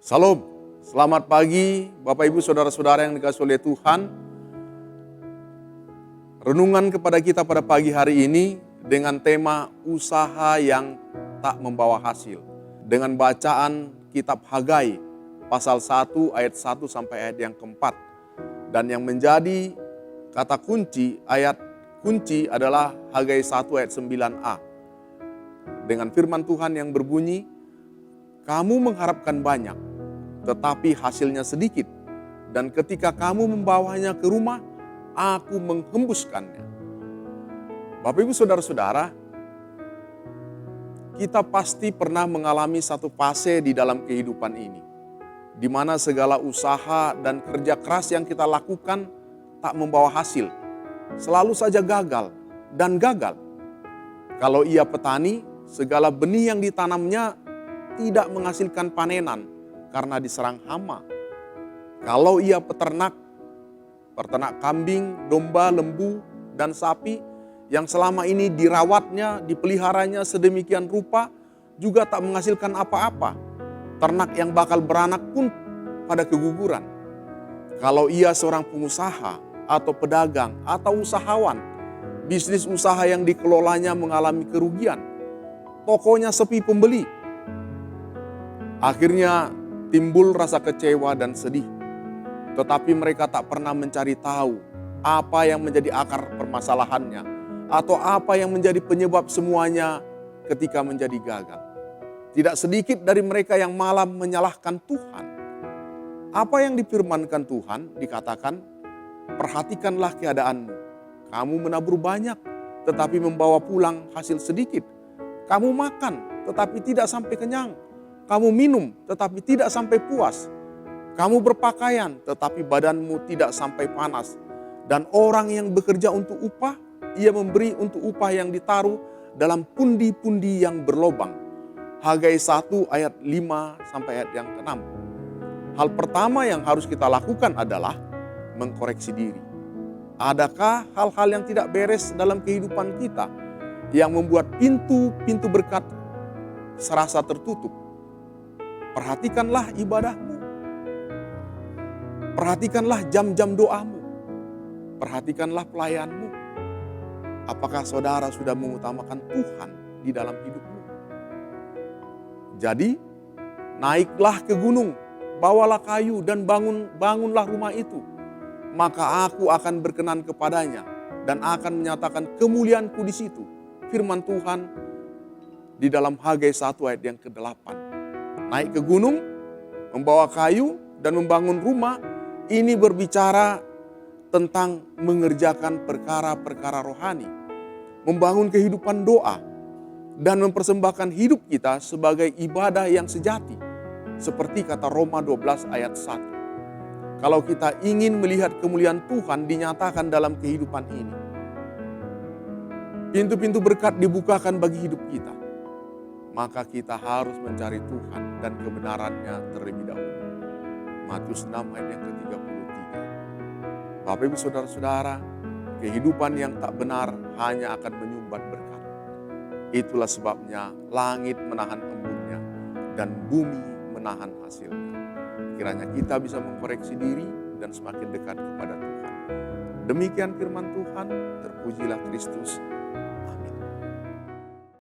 Salam, selamat pagi Bapak Ibu Saudara-saudara yang dikasihi oleh Tuhan. Renungan kepada kita pada pagi hari ini dengan tema usaha yang tak membawa hasil. Dengan bacaan kitab Hagai pasal 1 ayat 1 sampai ayat yang keempat. Dan yang menjadi kata kunci, ayat kunci adalah Hagai 1 ayat 9a. Dengan firman Tuhan yang berbunyi, kamu mengharapkan banyak, tetapi hasilnya sedikit. Dan ketika kamu membawanya ke rumah, aku menghembuskannya. Bapak Ibu Saudara-saudara, kita pasti pernah mengalami satu fase di dalam kehidupan ini, di mana segala usaha dan kerja keras yang kita lakukan tak membawa hasil. Selalu saja gagal dan gagal. Kalau ia petani, segala benih yang ditanamnya tidak menghasilkan panenan karena diserang hama. Kalau ia peternak kambing, domba, lembu, dan sapi yang selama ini dirawatnya, dipeliharanya sedemikian rupa juga tak menghasilkan apa-apa. Ternak yang bakal beranak pun pada keguguran. Kalau ia seorang pengusaha atau pedagang atau usahawan, bisnis usaha yang dikelolanya mengalami kerugian, tokonya sepi pembeli, akhirnya timbul rasa kecewa dan sedih. Tetapi mereka tak pernah mencari tahu apa yang menjadi akar permasalahannya atau apa yang menjadi penyebab semuanya ketika menjadi gagal. Tidak sedikit dari mereka yang malah menyalahkan Tuhan. Apa yang difirmankan Tuhan dikatakan, perhatikanlah keadaanmu. Kamu menabur banyak tetapi membawa pulang hasil sedikit. Kamu makan tetapi tidak sampai kenyang. Kamu minum tetapi tidak sampai puas. Kamu berpakaian tetapi badanmu tidak sampai panas. Dan orang yang bekerja untuk upah, ia memberi untuk upah yang ditaruh dalam pundi-pundi yang berlobang. Hagai 1 ayat 5 sampai ayat yang ke-6. Hal pertama yang harus kita lakukan adalah mengkoreksi diri. Adakah hal-hal yang tidak beres dalam kehidupan kita yang membuat pintu-pintu berkat serasa tertutup? Perhatikanlah ibadahmu. Perhatikanlah jam-jam doamu. Perhatikanlah pelayanmu. Apakah saudara sudah mengutamakan Tuhan di dalam hidupmu? Jadi, naiklah ke gunung, bawalah kayu dan bangunlah rumah itu. Maka aku akan berkenan kepadanya dan akan menyatakan kemuliaanku di situ. Firman Tuhan di dalam Hagai 1 ayat yang ke-8. Naik ke gunung, membawa kayu, dan membangun rumah, ini berbicara tentang mengerjakan perkara-perkara rohani. Membangun kehidupan doa, dan mempersembahkan hidup kita sebagai ibadah yang sejati. Seperti kata Roma 12 ayat 1. Kalau kita ingin melihat kemuliaan Tuhan dinyatakan dalam kehidupan ini, pintu-pintu berkat dibukakan bagi hidup kita, maka kita harus mencari Tuhan dan kebenarannya terlebih dahulu. Matius 6 ayat yang ke-33. Bapak Ibu Saudara-saudara, kehidupan yang tak benar hanya akan menyumbat berkat. Itulah sebabnya langit menahan embunnya dan bumi menahan hasilnya. Kiranya kita bisa mengkoreksi diri dan semakin dekat kepada Tuhan. Demikian firman Tuhan, terpujilah Kristus.